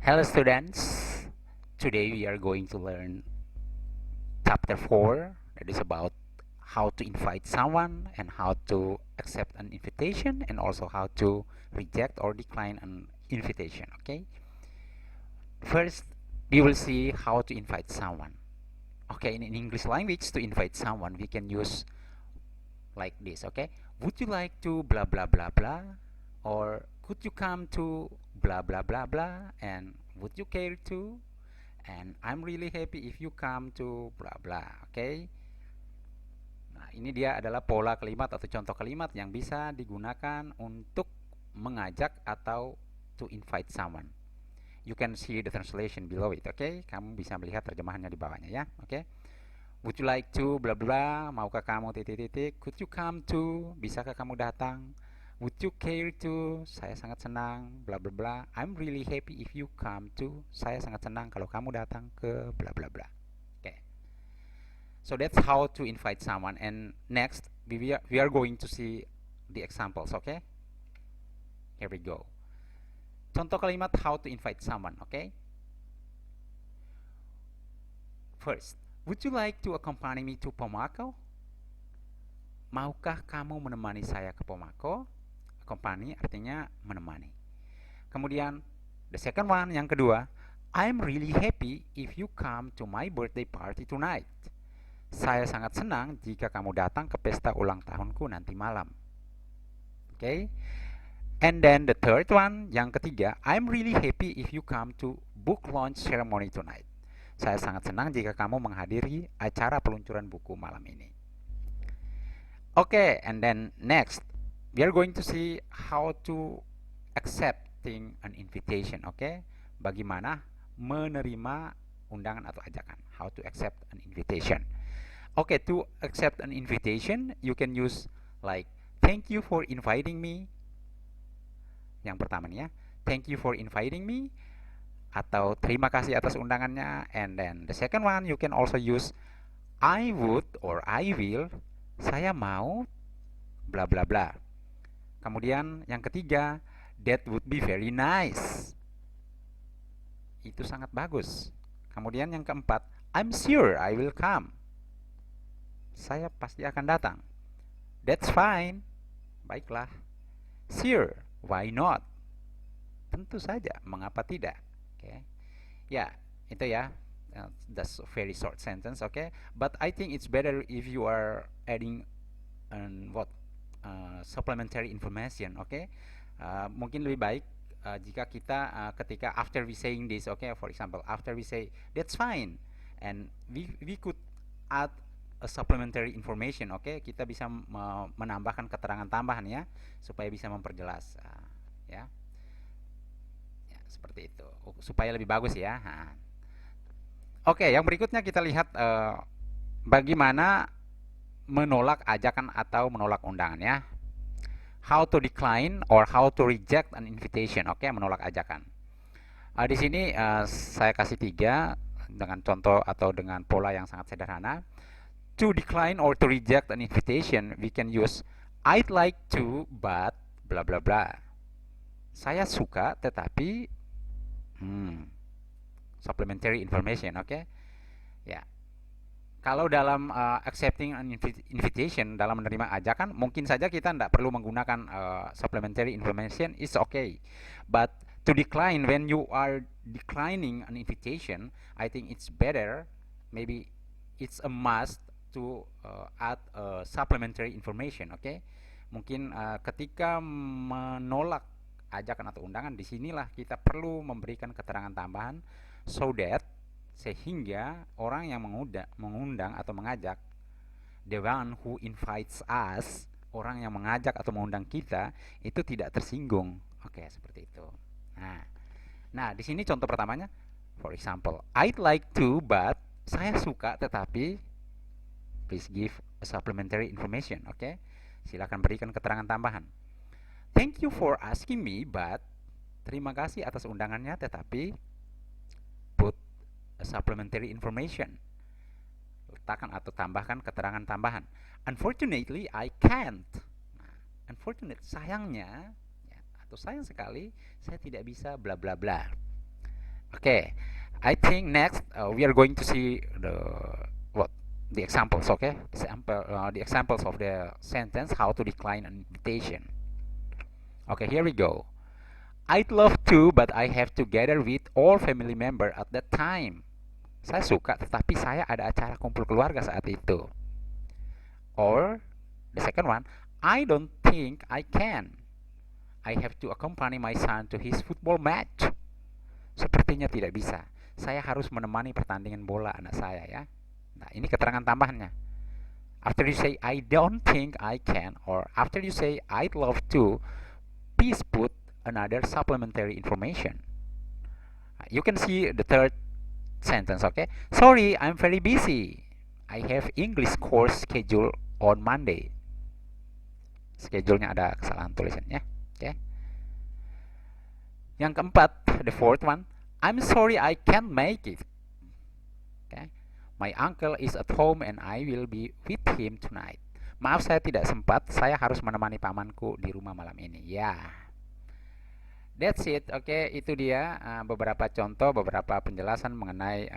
Hello students, today we are going to learn chapter 4 that is about how to invite someone and how to accept an invitation and also how to reject or decline an invitation. Okay, first we will see how to invite someone. Okay, in English language, to invite someone we can use like this. Okay, would you like to blah blah blah blah, or could you come to blah blah blah blah, and would you care to, and I'm really happy if you come to bla bla. Oke. Okay? Nah, ini dia adalah pola kalimat atau contoh kalimat yang bisa digunakan untuk mengajak atau to invite someone. You can see the translation below it, oke? Okay? Kamu bisa melihat terjemahannya di bawahnya ya, oke? Okay? Would you like to bla bla? Maukah kamu titik-titik? Could you come to? Bisakah kamu datang? Would you care to? Saya sangat senang bla bla bla. I'm really happy if you come to. Saya sangat senang kalau kamu datang ke bla bla bla. Oke. Okay. So that's how to invite someone. And next, we are going to see the examples, okay? Here we go. Contoh kalimat how to invite someone, okay? First, would you like to accompany me to Pomako? Maukah kamu menemani saya ke Pomako? Accompany artinya menemani. Kemudian, the second one, yang kedua, I'm really happy if you come to my birthday party tonight. Saya sangat senang jika kamu datang ke pesta ulang tahunku nanti malam. Oke? Okay? And then the third one, yang ketiga, I'm really happy if you come to book launch ceremony tonight. Saya sangat senang jika kamu menghadiri acara peluncuran buku malam ini. Oke, okay, and then next, we are going to see how to accepting an invitation, oke? Okay? Bagaimana menerima undangan atau ajakan. How to accept an invitation. Oke, okay, to accept an invitation, you can use like, thank you for inviting me. Yang pertama nih ya, thank you for inviting me, atau terima kasih atas undangannya. And then the second one, you can also use I would or I will, saya mau bla bla bla. Kemudian yang ketiga, that would be very nice, itu sangat bagus. Kemudian yang keempat, I'm sure I will come, saya pasti akan datang. That's fine, baiklah. Sure, why not? Tentu saja, mengapa tidak? Oke. Okay. Ya, itu ya. That's a very short sentence, okay? But I think it's better if you are adding supplementary information, okay? Mungkin lebih baik jika kita ketika after we saying this, okay? For example, after we say that's fine, and we could add a supplementary information, okay? Kita bisa menambahkan keterangan tambahan ya, supaya bisa memperjelas, ya. Seperti itu supaya lebih bagus ya. Oke, yang berikutnya kita lihat bagaimana menolak ajakan atau menolak undangan ya. How to decline or how to reject an invitation. Oke, menolak ajakan. Di sini saya kasih 3 dengan contoh atau dengan pola yang sangat sederhana. To decline or to reject an invitation, we can use I'd like to but bla bla bla. Saya suka tetapi supplementary information, oke? Okay? Ya. Kalau dalam accepting an invitation, dalam menerima ajakan, mungkin saja kita tidak perlu menggunakan supplementary information, is okay. But to decline, when you are declining an invitation, I think it's better, maybe it's a must to add supplementary information, oke? Okay? Mungkin ketika menolak ajakan atau undangan, disinilah kita perlu memberikan keterangan tambahan so that sehingga orang yang mengundang atau mengajak, the one who invites us, orang yang mengajak atau mengundang kita, itu tidak tersinggung. Oke, seperti itu. Nah, di sini contoh pertamanya, for example, I'd like to but, saya suka tetapi, please give a supplementary information. Oke, silakan berikan keterangan tambahan. Thank you for asking me but, terima kasih atas undangannya tetapi, put a supplementary information, letakkan atau tambahkan keterangan tambahan. Unfortunately I can't. Unfortunate, sayangnya ya, atau sayang sekali saya tidak bisa bla bla bla. Okay, I think next we are going to see what the examples. Okay, the examples of the sentence how to decline an invitation. Okay, here we go. I'd love to, but I have to gather with all family member at that time. Saya suka, tetapi saya ada acara kumpul keluarga saat itu. Or the second one, I don't think I can. I have to accompany my son to his football match. Sepertinya tidak bisa. Saya harus menemani pertandingan bola anak saya ya. Nah, ini keterangan tambahannya. After you say I don't think I can or after you say I'd love to, please put another supplementary information. You can see the third sentence, okay? Sorry, I'm very busy. I have English course schedule on Monday. Schedule-nya ada kesalahan tulisannya, okay? Yang keempat, the fourth one, I'm sorry I can't make it. Okay? My uncle is at home and I will be with him tonight. Maaf saya tidak sempat, saya harus menemani pamanku di rumah malam ini. Ya. That's it. Oke, itu dia beberapa contoh, beberapa penjelasan mengenai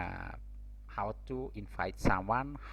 how to invite someone,